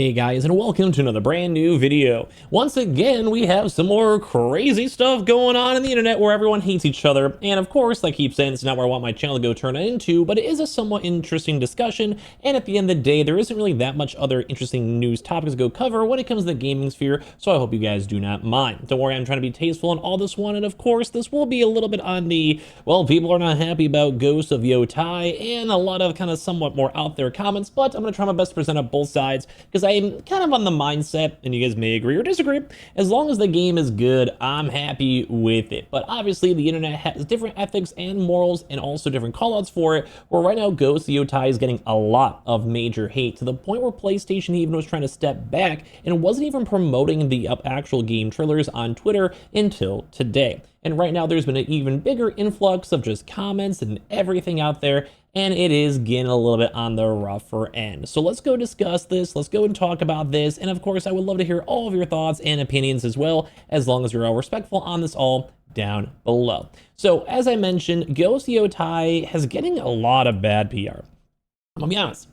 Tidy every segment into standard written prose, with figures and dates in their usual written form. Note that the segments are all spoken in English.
Hey guys, and welcome to another brand new video. Once again, we have some more crazy stuff going on in the internet where everyone hates each other. And of course, I keep saying it's not where I want my channel to go turn into, but it is a somewhat interesting discussion. And at the end of the day, there isn't really that much other interesting news topics to go cover when it comes to the gaming sphere. So I hope you guys do not mind. Don't worry, I'm trying to be tasteful in all this one. And of course, this will be a little bit on the, well, people are not happy about Ghost of Yotei and a lot of kind of somewhat more out there comments, but I'm going to try my best to present up both sides because I'm kind of on the mindset, and you guys may agree or disagree, as long as the game is good, I'm happy with it. But obviously, the internet has different ethics and morals and also different callouts for it, where right now Ghost of Yotei is getting a lot of major hate, to the point where PlayStation even was trying to step back and wasn't even promoting the actual game trailers on Twitter until today. And right now, there's been an even bigger influx of just comments and everything out there, and it is getting a little bit on the rougher end. So let's go discuss this. Let's go and talk about this. And of course, I would love to hear all of your thoughts and opinions as well, as long as you're all respectful on this all down below. So as I mentioned, Ghost of Yotei has getting a lot of bad PR. I'm gonna be honest.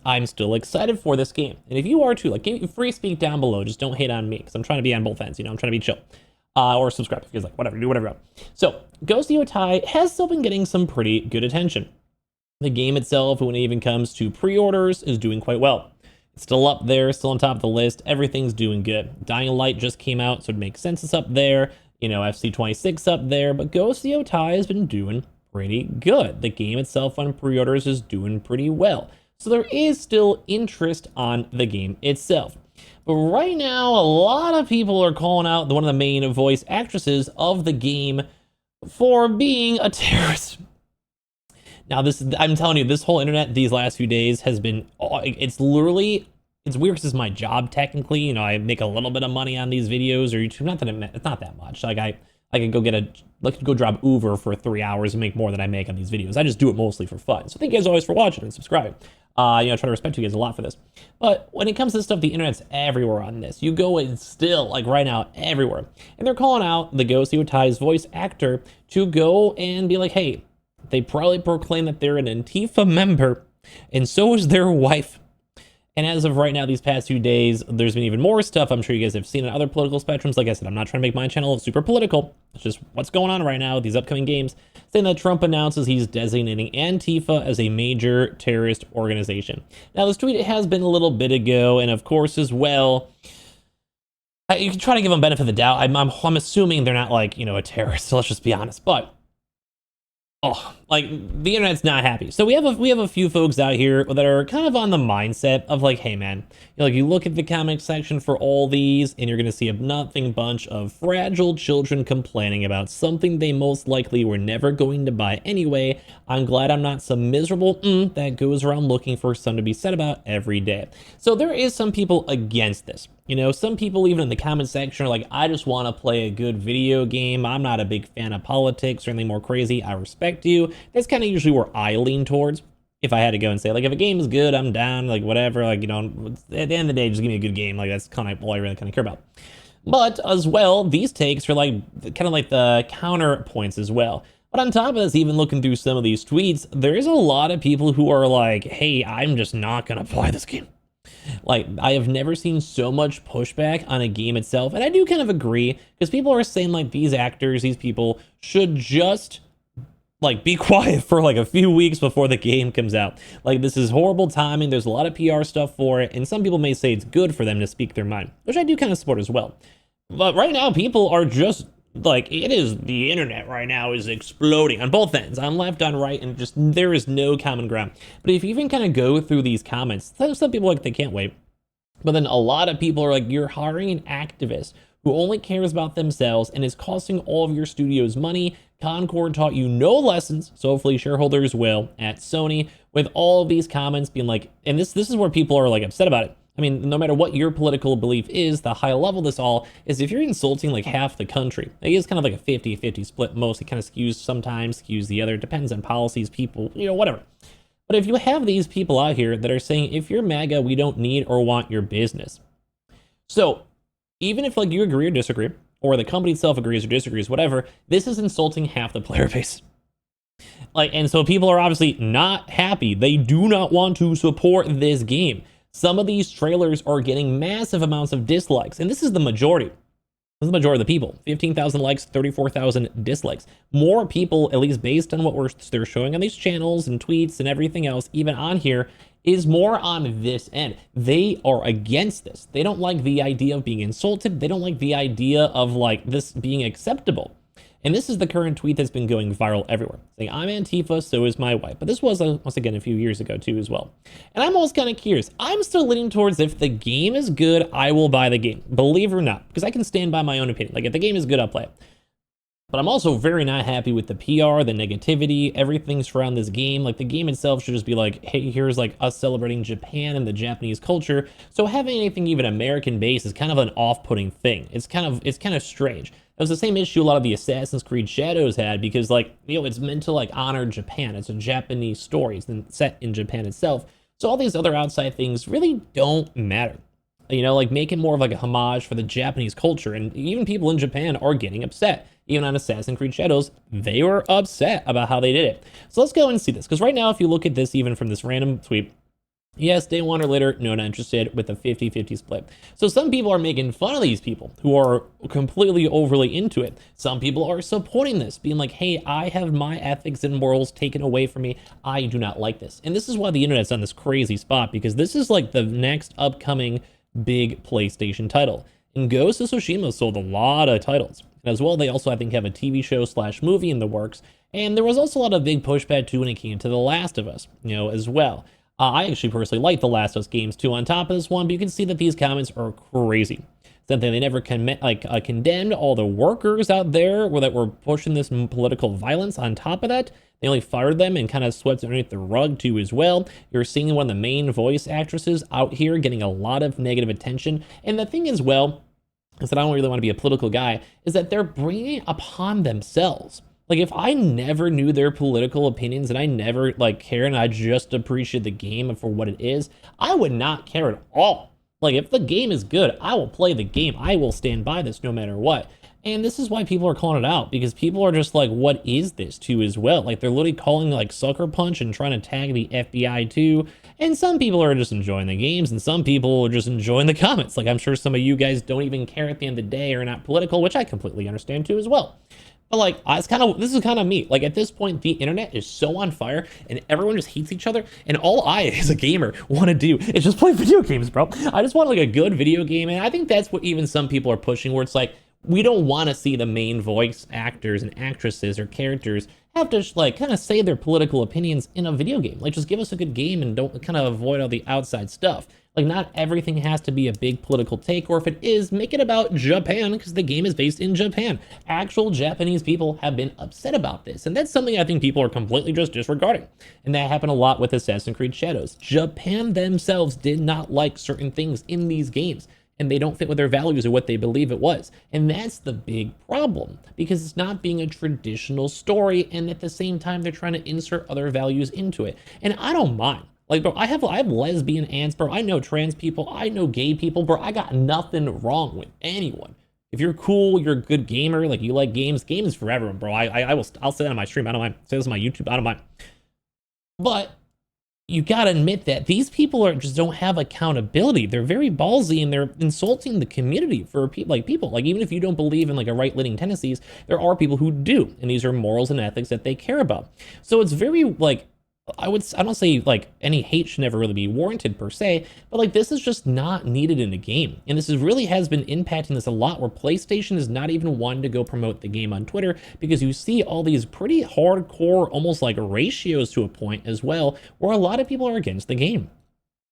I'm still excited for this game. And if you are too, like, give me free speak down below. Just don't hate on me, because I'm trying to be on both ends. You know, I'm trying to be chill. Or subscribe if you guys like, whatever, do whatever you want. So, Ghost of Yotei has still been getting some pretty good attention. The game itself, when it even comes to pre-orders, is doing quite well. It's still up there, still on top of the list. Everything's doing good. Dying Light just came out, so it makes sense it's up there. You know, FC26 up there, but Ghost of Yotei has been doing pretty good. The game itself on pre-orders is doing pretty well. So there is still interest on the game itself. But right now, a lot of people are calling out one of the main voice actresses of the game for being a terrorist. Now, I'm telling you, this whole internet these last few days has been, it's weird because it's my job technically. You know, I make a little bit of money on these videos or YouTube. Not that it's not that much. Like I could go drop Uber for 3 hours and make more than I make on these videos. I just do it mostly for fun. So thank you guys always for watching and subscribing. I try to respect you guys a lot for this. But when it comes to this stuff, the internet's everywhere on this. You go and still, like right now, everywhere. And they're calling out the Ghost of Yotei's voice actor to go and be like, hey, they probably proclaim that they're an Antifa member, and so is their wife. And as of right now, these past few days, there's been even more stuff I'm sure you guys have seen on other political spectrums. Like I said, I'm not trying to make my channel super political. It's just what's going on right now with these upcoming games, saying that Trump announces he's designating Antifa as a major terrorist organization. Now, this tweet has been a little bit ago, and of course, as well, you can try to give them benefit of the doubt. I'm assuming they're not, like, you know, a terrorist, so let's just be honest. But like, the internet's not happy. So we have a few folks out here that are kind of on the mindset of like, hey man, you look at the comment section for all these and you're gonna see a nothing bunch of fragile children complaining about something they most likely were never going to buy anyway. I'm glad I'm not some miserable that goes around looking for something to be said about every day. So there is some people against this. You know, some people even in the comment section are like, I just want to play a good video game. I'm not a big fan of politics or anything more crazy. I respect you. That's kind of usually where I lean towards. If I had to go and say, like, if a game is good, I'm down, like, whatever. Like, you know, at the end of the day, just give me a good game. Like, that's kind of all I really kind of care about. But as well, these takes are like kind of like the counterpoints as well. But on top of this, even looking through some of these tweets, there's a lot of people who are like, hey, I'm just not going to play this game. Like, I have never seen so much pushback on a game itself. And I do kind of agree, because people are saying, like, these actors, these people should just, like, be quiet for, like, a few weeks before the game comes out. Like, this is horrible timing. There's a lot of PR stuff for it. And some people may say it's good for them to speak their mind, which I do kind of support as well. But right now, people are just, like, the internet right now is exploding on both ends, on left, on right, and just there is no common ground. But if you even kind of go through these comments, some people like they can't wait. But then a lot of people are like, you're hiring an activist who only cares about themselves and is costing all of your studios money. Concord taught you no lessons, so hopefully shareholders will at Sony, with all of these comments being like, and this is where people are like upset about it. I mean, no matter what your political belief is, the high level of this all is if you're insulting like half the country, it is kind of like a 50-50 split. Mostly kind of skews sometimes, skews the other. It depends on policies, people, you know, whatever. But if you have these people out here that are saying, if you're MAGA, we don't need or want your business. So even if like you agree or disagree, or the company itself agrees or disagrees, whatever, this is insulting half the player base. Like, and so people are obviously not happy. They do not want to support this game. Some of these trailers are getting massive amounts of dislikes, and this is the majority. This is the majority of the people. 15,000 likes, 34,000 dislikes. More people, at least based on what they're showing on these channels and tweets and everything else, even on here, is more on this end. They are against this. They don't like the idea of being insulted. They don't like the idea of like this being acceptable. And this is the current tweet that's been going viral everywhere, saying, I'm Antifa, so is my wife. But this was, once again, a few years ago, too, as well. And I'm always kind of curious. I'm still leaning towards if the game is good, I will buy the game. Believe it or not, because I can stand by my own opinion. Like, if the game is good, I'll play it. But I'm also very not happy with the PR, the negativity, everything surrounding this game. Like, the game itself should just be like, hey, here's like us celebrating Japan and the Japanese culture. So having anything even American-based is kind of an off-putting thing. It's kind of strange. It was the same issue a lot of the Assassin's Creed Shadows had, because like, you know, it's meant to like honor Japan. It's a Japanese story. It's set in Japan itself. So all these other outside things really don't matter. You know, like make it more of like a homage for the Japanese culture. And even people in Japan are getting upset. Even on Assassin's Creed Shadows, they were upset about how they did it. So let's go and see this. Because right now, if you look at this, even from this random tweet, yes, day one or later, no, not interested, with a 50-50 split. So some people are making fun of these people who are completely overly into it. Some people are supporting this, being like, hey, I have my ethics and morals taken away from me. I do not like this. And this is why the internet's on this crazy spot, because this is like the next upcoming big PlayStation title. And Ghost of Tsushima sold a lot of titles. And as well, they also, I think, have a TV show / movie in the works. And there was also a lot of big pushback too when it came to The Last of Us, you know, as well. I actually personally like The Last of Us games too on top of this one, but you can see that these comments are crazy. Something they never condemned all the workers out there that were pushing this political violence. On top of that, they only fired them and kind of swept underneath the rug too as well. You're seeing one of the main voice actresses out here getting a lot of negative attention. And the thing is, well, is that I don't really want to be a political guy, is that they're bringing it upon themselves. Like, if I never knew their political opinions and I never like care and I just appreciate the game for what it is, I would not care at all. Like, if the game is good, I will play the game. I will stand by this no matter what. And this is why people are calling it out, because people are just like, what is this too as well? Like, they're literally calling like Sucker Punch and trying to tag the FBI too. And some people are just enjoying the games and some people are just enjoying the comments. Like, I'm sure some of you guys don't even care at the end of the day or not political, which I completely understand too as well. But like, this is kind of me. Like, at this point, the internet is so on fire and everyone just hates each other. And all I, as a gamer, want to do is just play video games, bro. I just want like a good video game. And I think that's what even some people are pushing, where it's like, we don't want to see the main voice actors and actresses or characters have to like kind of say their political opinions in a video game. Like, just give us a good game and don't kind of avoid all the outside stuff. Like, not everything has to be a big political take, or if it is, make it about Japan, because the game is based in Japan. Actual Japanese people have been upset about this, and that's something I think people are completely just disregarding. And that happened a lot with Assassin's Creed Shadows. Japan themselves did not like certain things in these games, and they don't fit with their values or what they believe it was. And that's the big problem, because it's not being a traditional story, and at the same time, they're trying to insert other values into it. And I don't mind. Like, bro, I have lesbian aunts, bro. I know trans people. I know gay people, bro. I got nothing wrong with anyone. If you're cool, you're a good gamer, like you like games, game is for everyone, bro. I'll say that on my stream. I don't mind. Say this on my YouTube. I don't mind. But you gotta admit that these people just don't have accountability. They're very ballsy and they're insulting the community for people. Like, even if you don't believe in like a right-leaning tendencies, there are people who do, and these are morals and ethics that they care about. So it's very like, I don't say like any hate should never really be warranted per se, but like, this is just not needed in a game. And this really has been impacting this a lot, where PlayStation is not even wanting to go promote the game on Twitter, because you see all these pretty hardcore, almost like ratios to a point as well, where a lot of people are against the game.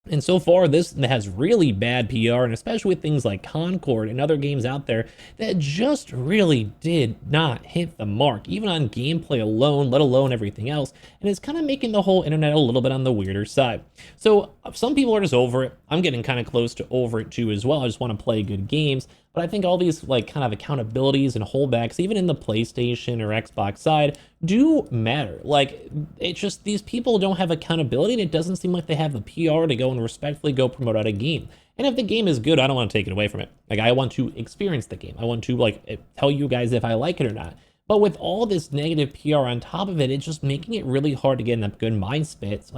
And so far, this has really bad PR, and especially with things like Concord and other games out there that just really did not hit the mark, even on gameplay alone, let alone everything else. And it's kind of making the whole internet a little bit on the weirder side. So some people are just over it. I'm getting kind of close to over it too as well. I just want to play good games. But I think all these like kind of accountabilities and holdbacks, even in the PlayStation or Xbox side, do matter. Like, it's just these people don't have accountability, and it doesn't seem like they have the PR to go and respectfully go promote out a game. And if the game is good, I don't want to take it away from it. Like, I want to experience the game. I want to like tell you guys if I like it or not. But with all this negative PR on top of it, it's just making it really hard to get in a good mind space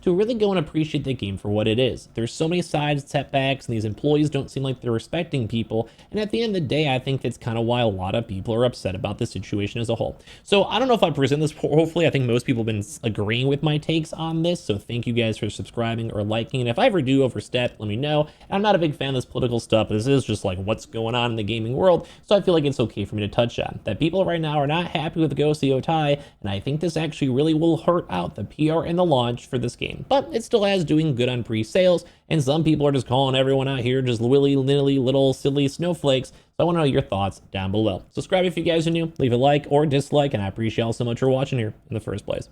to really go and appreciate the game for what it is. There's so many side setbacks, and these employees don't seem like they're respecting people, and at the end of the day, I think that's kind of why a lot of people are upset about the situation as a whole. So I don't know if I present this, hopefully I think most people have been agreeing with my takes on this, so thank you guys for subscribing or liking, and if I ever do overstep, let me know. I'm not a big fan of this political stuff, but this is just like what's going on in the gaming world, so I feel like it's okay for me to touch on. That people right now are not happy with the Ghost of Yotei, and I think this actually really will hurt out the PR and the launch for this game, but it still has doing good on pre-sales, and some people are just calling everyone out here just willy-nilly little silly snowflakes. So I want to know your thoughts down below. Subscribe if you guys are new, leave a like or dislike, and I appreciate y'all so much for watching here in the first place.